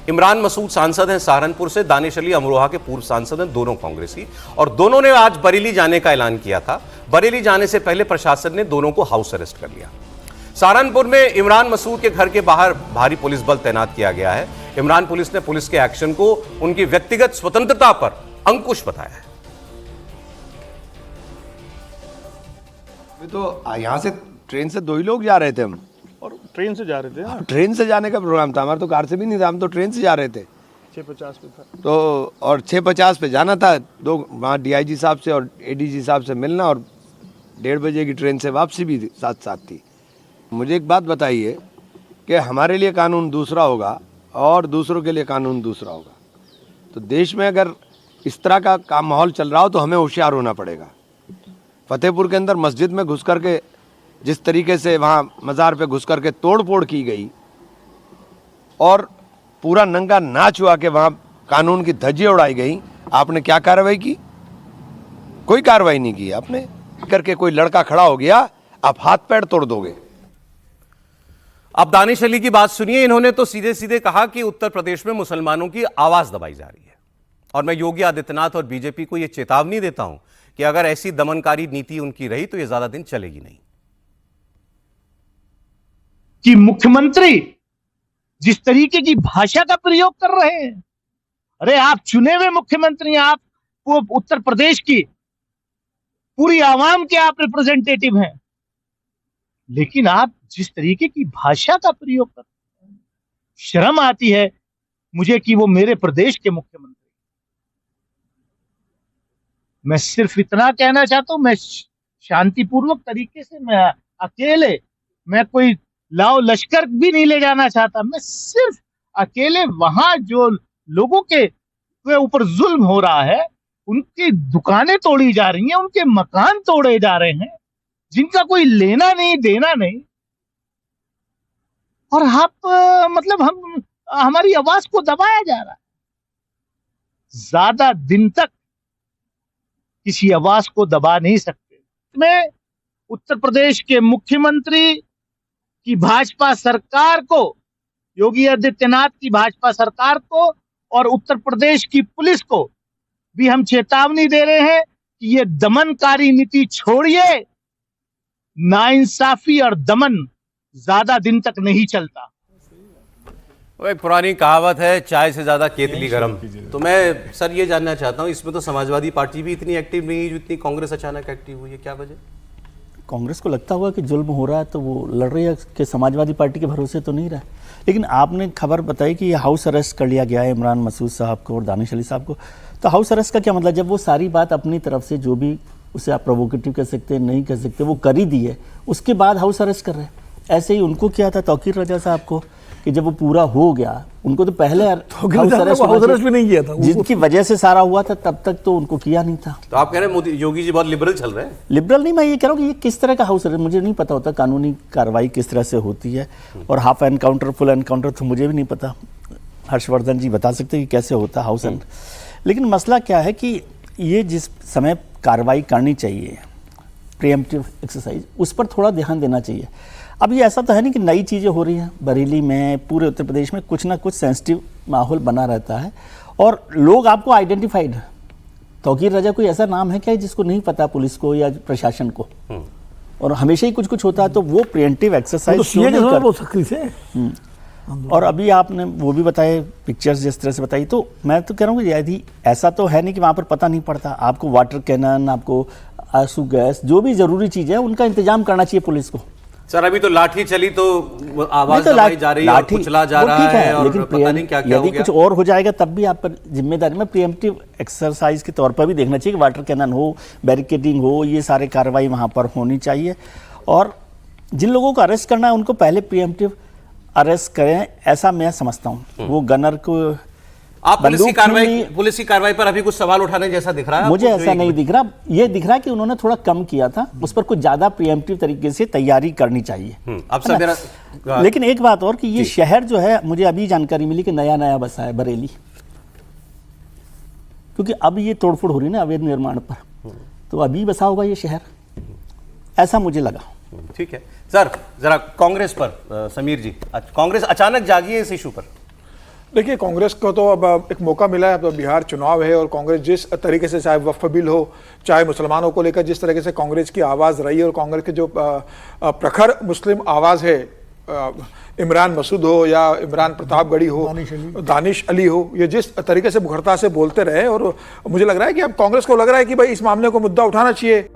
इमरान मसूद सांसद हैं सहारनपुर से, दानिश अली अमरोहा के पूर्व सांसद हैं, दोनों कांग्रेसी, और दोनों ने आज बरेली जाने का ऐलान किया था। बरेली जाने से पहले प्रशासन ने दोनों को हाउस अरेस्ट कर लिया। सहारनपुर में इमरान मसूद के घर के बाहर भारी पुलिस बल तैनात किया गया है। इमरान पुलिस ने पुलिस के एक्शन को उनकी व्यक्तिगत स्वतंत्रता पर अंकुश बताया है। तो यहाँ से ट्रेन से 2 ही लोग जा रहे थे हम, और ट्रेन से जा रहे थे। ट्रेन से जाने का प्रोग्राम था हमारा, तो कार से भी नहीं था, हम तो ट्रेन से जा रहे थे। 6:50 पे था तो और 6:50 पे जाना था, वहाँ DIG साहब से और ADG साहब से मिलना, और 1:30 बजे की ट्रेन से वापसी भी साथ साथ थी। मुझे एक बात बताइए कि हमारे लिए कानून दूसरा होगा और दूसरों के लिए कानून दूसरा होगा। तो देश में अगर इस तरह का माहौल चल रहा हो तो हमें होशियार होना पड़ेगा। फतेहपुर के अंदर मस्जिद में घुस करके जिस तरीके से वहाँ मज़ार पे घुस करके तोड़ फोड़ की गई और पूरा नंगा नाच हुआ के वहाँ कानून की धज्जियाँ उड़ाई गई, आपने क्या कार्रवाई की? कोई कार्रवाई नहीं की आपने। करके कोई लड़का खड़ा हो गया, आप हाथ पैर तोड़ दोगे। अब दानिश अली की बात सुनिए। इन्होंने तो सीधे सीधे कहा कि उत्तर प्रदेश में मुसलमानों की आवाज दबाई जा रही है, और मैं योगी आदित्यनाथ और बीजेपी को यह चेतावनी देता हूं कि अगर ऐसी दमनकारी नीति उनकी रही तो यह ज्यादा दिन चलेगी नहीं। कि मुख्यमंत्री जिस तरीके की भाषा का प्रयोग कर रहे हैं, अरे आप चुने हुए मुख्यमंत्री हैं, आप वो उत्तर प्रदेश की पूरी आवाम के आप रिप्रेजेंटेटिव हैं, लेकिन आप जिस तरीके की भाषा का प्रयोग कर रहे हैं, शर्म आती है मुझे कि वो मेरे प्रदेश के मुख्यमंत्री। मैं सिर्फ इतना कहना चाहता हूं, मैं शांतिपूर्वक तरीके से, मैं अकेले, मैं कोई लाओ लश्कर भी नहीं ले जाना चाहता, मैं सिर्फ अकेले वहां जो लोगों के ऊपर जुल्म हो रहा है, उनकी दुकानें तोड़ी जा रही हैं, उनके मकान तोड़े जा रहे हैं, जिनका कोई लेना नहीं देना नहीं, और आप मतलब हमारी आवाज को दबाया जा रहा है। ज्यादा दिन तक किसी आवाज को दबा नहीं सकते। मैं उत्तर प्रदेश के मुख्यमंत्री की भाजपा सरकार को, योगी आदित्यनाथ की भाजपा सरकार को और उत्तर प्रदेश की पुलिस को भी हम चेतावनी दे रहे हैं कि ये दमनकारी नीति छोड़िए। नाइंसाफी और दमन ज्यादा दिन तक नहीं चलता। वो एक पुरानी कहावत है, चाय से ज्यादा केतली गरम। तो मैं सर ये जानना चाहता हूं, इसमें तो समाजवादी पार्टी भी इतनी एक्टिव नहीं है जितनी कांग्रेस अचानक एक्टिव हुई है, क्या वजह? कांग्रेस को लगता होगा कि जुल्म हो रहा है तो वो लड़ रही है, कि समाजवादी पार्टी के भरोसे तो नहीं रहा। लेकिन आपने खबर बताई कि ये हाउस अरेस्ट कर लिया गया है इमरान मसूद साहब को और दानिश अली साहब को। तो हाउस अरेस्ट का क्या मतलब? जब वो सारी बात अपनी तरफ से, जो भी उसे आप प्रोवोकेटिव कह सकते हैं, नहीं कह सकते, वो कर ही दी है, उसके बाद हाउस अरेस्ट कर रहे हैं। ऐसे ही उनको किया था तौकीर रजा साहब को, कि जब वो पूरा हो गया, उनको तो पहले हाउस अरेस्ट भी नहीं किया था, जिनकी वजह से सारा हुआ था, तब तक तो उनको किया नहीं था। तो आप कह रहे हैं मोदी योगी जी बहुत लिबरल चल रहे हैं? लिबरल नहीं, मैं ये कह रहा हूँ कि ये किस तरह का हाउस अरेस्ट, मुझे नहीं पता होता कानूनी कार्रवाई किस तरह से होती है, और हाफ एनकाउंटर फुल एनकाउंटर तो मुझे भी नहीं पता। हर्षवर्धन जी बता सकते हैं कि कैसे होता हाउस एनकाउंटर। लेकिन मसला क्या है कि ये जिस समय कार्रवाई करनी चाहिए, प्रीएम्प्टिव एक्सरसाइज, उस पर थोड़ा ध्यान देना चाहिए। अब ये ऐसा तो है नहीं कि नई चीज़ें हो रही हैं। बरेली में, पूरे उत्तर प्रदेश में कुछ ना कुछ सेंसिटिव माहौल बना रहता है, और लोग आपको आइडेंटिफाइड है। तौकीर रजा कोई ऐसा नाम है क्या जिसको नहीं पता पुलिस को या प्रशासन को? और हमेशा ही कुछ कुछ होता है, तो वो प्रिएम्प्टिव एक्सरसाइज और अभी आपने वो भी बताए, पिक्चर्स जिस तरह से बताई, तो मैं तो कह रहा हूँ कि यदि ऐसा तो है नहीं कि वहाँ पर पता नहीं पड़ता। आपको वाटर कैनन, आपको आंसू गैस, जो भी ज़रूरी चीज़ है उनका इंतजाम करना चाहिए पुलिस को। सर अभी तो लाठी चली तो आवाज दबाई जा रही है, कुचला जा रहा है, और लेकिन पता नहीं क्या क्या हो यदि गया। कुछ और हो जाएगा तब भी आप पर जिम्मेदारी में प्रीएम्प्टिव एक्सरसाइज के तौर पर भी देखना चाहिए कि वाटर कैनन हो, बैरिकेडिंग हो, ये सारे कार्रवाई वहाँ पर होनी चाहिए। और जिन लोगों को अरेस्ट करना है उनको पहले प्रीएम्प्टिव अरेस्ट करें, ऐसा मैं समझता हूँ। वो गनर को आप पुलिस की कार्रवाई पर अभी कुछ सवाल उठाने जैसा दिख रहा है? मुझे ऐसा नहीं दिख रहा। ये दिख रहा है कि उन्होंने थोड़ा कम किया था, उस पर कुछ ज्यादा प्रीएम्प्टिव तरीके से तैयारी करनी चाहिए। अब सब मेरा लेकिन एक बात और कि ये शहर जो है, मुझे अभी जानकारी मिली कि नया नया बसा है बरेली, क्योंकि अब ये तोड़फोड़ हो रही है ना अवैध निर्माण पर, तो अभी बसा होगा ये शहर, ऐसा मुझे लगा। ठीक है सर, जरा कांग्रेस पर समीर जी, कांग्रेस अचानक जागी है इस इशू पर। देखिए, कांग्रेस को तो अब एक मौका मिला है। अब तो बिहार चुनाव है और कांग्रेस जिस तरीके से, चाहे वक्फ बिल हो, चाहे मुसलमानों को लेकर जिस तरीके से कांग्रेस की आवाज़ रही है, और कांग्रेस की जो प्रखर मुस्लिम आवाज़ है, इमरान मसूद हो या इमरान प्रतापगढ़ी हो, दानिश अली हो, ये जिस तरीके से मुखरता से बोलते रहे, और मुझे लग रहा है कि अब कांग्रेस को लग रहा है कि भाई इस मामले को मुद्दा उठाना चाहिए।